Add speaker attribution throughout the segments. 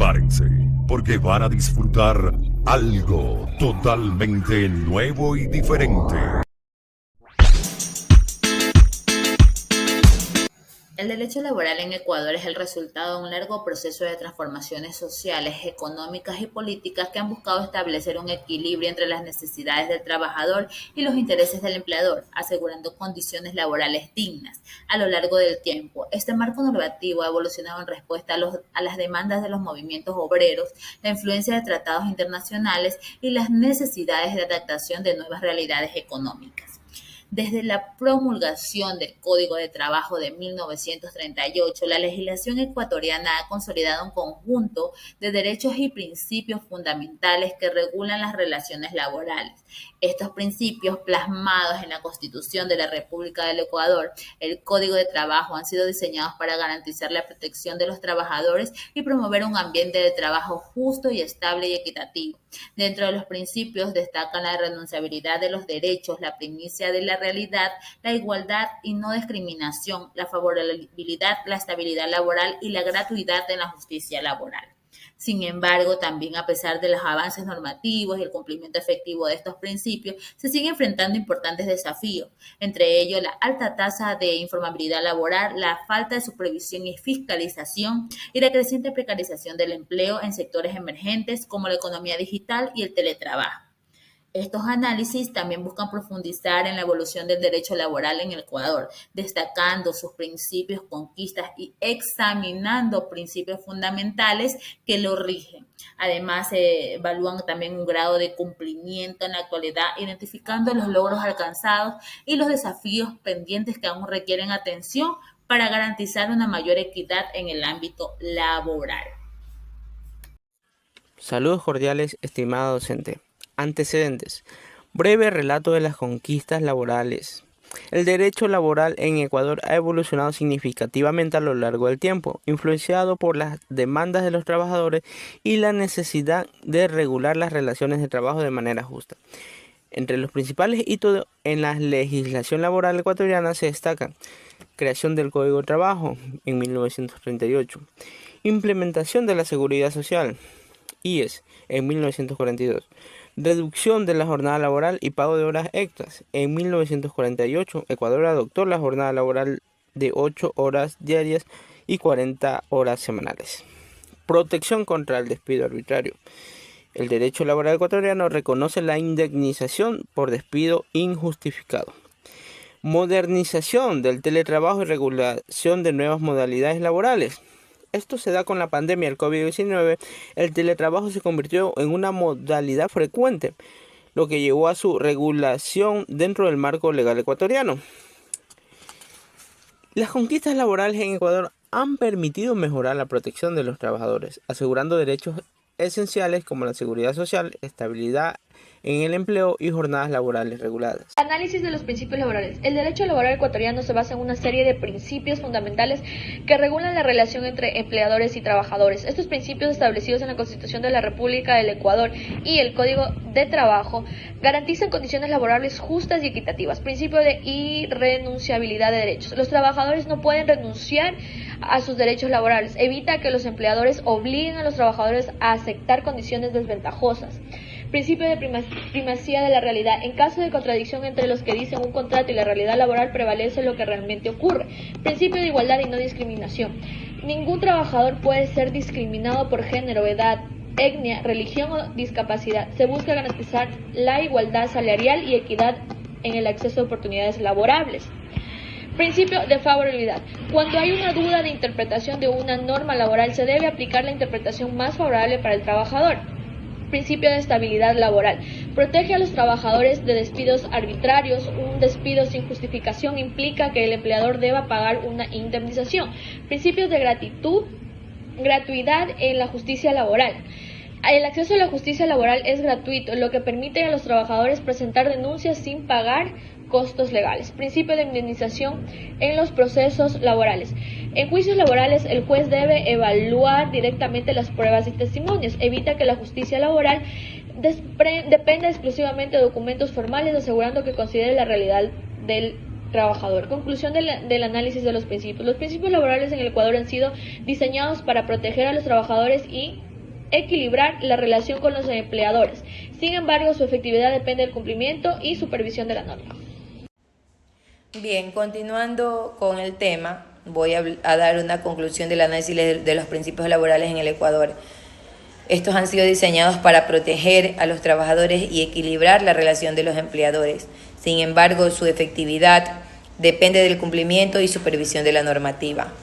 Speaker 1: Prepárense, porque van a disfrutar algo totalmente nuevo y diferente.
Speaker 2: El derecho laboral en Ecuador es el resultado de un largo proceso de transformaciones sociales, económicas y políticas que han buscado establecer un equilibrio entre las necesidades del trabajador y los intereses del empleador, asegurando condiciones laborales dignas. A lo largo del tiempo, este marco normativo ha evolucionado en respuesta a las demandas de los movimientos obreros, la influencia de tratados internacionales y las necesidades de adaptación de nuevas realidades económicas. Desde la promulgación del Código de Trabajo de 1938, la legislación ecuatoriana ha consolidado un conjunto de derechos y principios fundamentales que regulan las relaciones laborales. Estos principios, plasmados en la Constitución de la República del Ecuador, el Código de Trabajo, han sido diseñados para garantizar la protección de los trabajadores y promover un ambiente de trabajo justo y estable y equitativo. Dentro de los principios destacan la renunciabilidad de los derechos, la primicia de la realidad, la igualdad y no discriminación, la favorabilidad, la estabilidad laboral y la gratuidad en la justicia laboral. Sin embargo, también a pesar de los avances normativos y el cumplimiento efectivo de estos principios, se siguen enfrentando importantes desafíos, entre ellos la alta tasa de informabilidad laboral, la falta de supervisión y fiscalización y la creciente precarización del empleo en sectores emergentes como la economía digital y el teletrabajo. Estos análisis también buscan profundizar en la evolución del derecho laboral en el Ecuador, destacando sus principios, conquistas y examinando principios fundamentales que lo rigen. Además, se evalúan también un grado de cumplimiento en la actualidad, identificando los logros alcanzados y los desafíos pendientes que aún requieren atención para garantizar una mayor equidad en el ámbito laboral.
Speaker 3: Saludos cordiales, estimado docente. Antecedentes. Breve relato de las conquistas laborales. El derecho laboral en Ecuador ha evolucionado significativamente a lo largo del tiempo, influenciado por las demandas de los trabajadores y la necesidad de regular las relaciones de trabajo de manera justa. Entre los principales hitos en la legislación laboral ecuatoriana se destacan: creación del Código de Trabajo en 1938, implementación de la Seguridad Social, IES, en 1942, reducción de la jornada laboral y pago de horas extras. En 1948, Ecuador adoptó la jornada laboral de 8 horas diarias y 40 horas semanales. Protección contra el despido arbitrario. El derecho laboral ecuatoriano reconoce la indemnización por despido injustificado. Modernización del teletrabajo y regulación de nuevas modalidades laborales. Esto se da con la pandemia del COVID-19. El teletrabajo se convirtió en una modalidad frecuente, lo que llevó a su regulación dentro del marco legal ecuatoriano. Las conquistas laborales en Ecuador han permitido mejorar la protección de los trabajadores, asegurando derechos esenciales como la seguridad social, estabilidad en el empleo y jornadas laborales reguladas.
Speaker 4: Análisis de los principios laborales. El derecho laboral ecuatoriano se basa en una serie de principios fundamentales que regulan la relación entre empleadores y trabajadores. Estos principios, establecidos en la Constitución de la República del Ecuador y el Código de Trabajo, garantizan condiciones laborales justas y equitativas. Principio de irrenunciabilidad de derechos. Los trabajadores no pueden renunciar a sus derechos laborales. Evita que los empleadores obliguen a los trabajadores a aceptar condiciones desventajosas. Principio de primacía de la realidad. En caso de contradicción entre los que dicen un contrato y la realidad laboral, prevalece lo que realmente ocurre. Principio de igualdad y no discriminación. Ningún trabajador puede ser discriminado por género, edad, etnia, religión o discapacidad. Se busca garantizar la igualdad salarial y equidad en el acceso a oportunidades laborables. Principio de favorabilidad. Cuando hay una duda de interpretación de una norma laboral, se debe aplicar la interpretación más favorable para el trabajador. Principio de estabilidad laboral. Protege a los trabajadores de despidos arbitrarios. Un despido sin justificación implica que el empleador deba pagar una indemnización. Principios de gratuidad en la justicia laboral. El acceso a la justicia laboral es gratuito, lo que permite a los trabajadores presentar denuncias sin pagar costos legales. Principio de indemnización en los procesos laborales. En juicios laborales, el juez debe evaluar directamente las pruebas y testimonios. Evita que la justicia laboral dependa exclusivamente de documentos formales, asegurando que considere la realidad del trabajador. Conclusión del análisis de los principios. Los principios laborales en el Ecuador han sido diseñados para proteger a los trabajadores y equilibrar la relación con los empleadores. Sin embargo, su efectividad depende del cumplimiento y supervisión de la norma.
Speaker 5: Bien, continuando con el tema, voy a dar una conclusión del análisis de los principios laborales en el Ecuador. Estos han sido diseñados para proteger a los trabajadores y equilibrar la relación de los empleadores. Sin embargo, su efectividad depende del cumplimiento y supervisión de la normativa.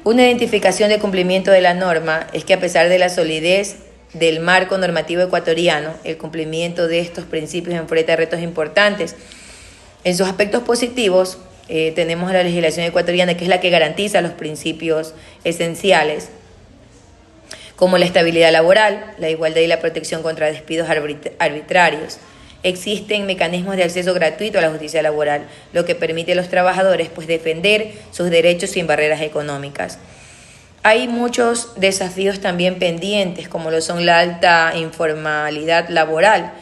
Speaker 5: Una identificación de cumplimiento de la norma es que a pesar de la solidez del marco normativo ecuatoriano, el cumplimiento de estos principios enfrenta retos importantes. En sus aspectos positivos, tenemos la legislación ecuatoriana, que es la que garantiza los principios esenciales, como la estabilidad laboral, la igualdad y la protección contra despidos arbitrarios. Existen mecanismos de acceso gratuito a la justicia laboral, lo que permite a los trabajadores defender sus derechos sin barreras económicas. Hay muchos desafíos también pendientes, como lo son la alta informalidad laboral,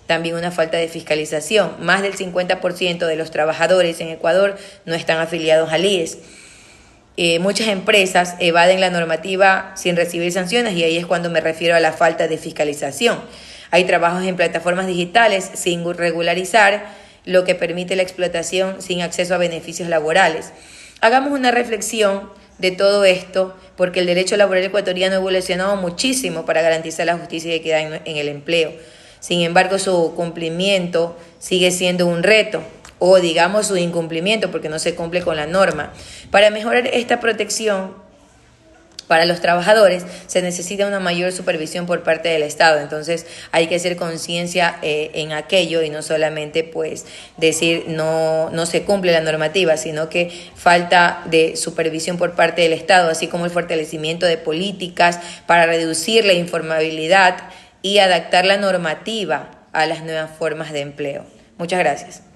Speaker 5: también una falta de fiscalización. Más del 50% de los trabajadores en Ecuador no están afiliados al IES. Muchas empresas evaden la normativa sin recibir sanciones y ahí es cuando me refiero a la falta de fiscalización. Hay trabajos en plataformas digitales sin regularizar, lo que permite la explotación sin acceso a beneficios laborales. Hagamos una reflexión de todo esto, porque el derecho laboral ecuatoriano ha evolucionado muchísimo para garantizar la justicia y equidad en el empleo. Sin embargo, su cumplimiento sigue siendo un reto, o digamos su incumplimiento, porque no se cumple con la norma. Para mejorar esta protección para los trabajadores se necesita una mayor supervisión por parte del Estado. Entonces hay que hacer conciencia en aquello y no solamente decir no se cumple la normativa, sino que falta de supervisión por parte del Estado, así como el fortalecimiento de políticas para reducir la informabilidad y adaptar la normativa a las nuevas formas de empleo. Muchas gracias.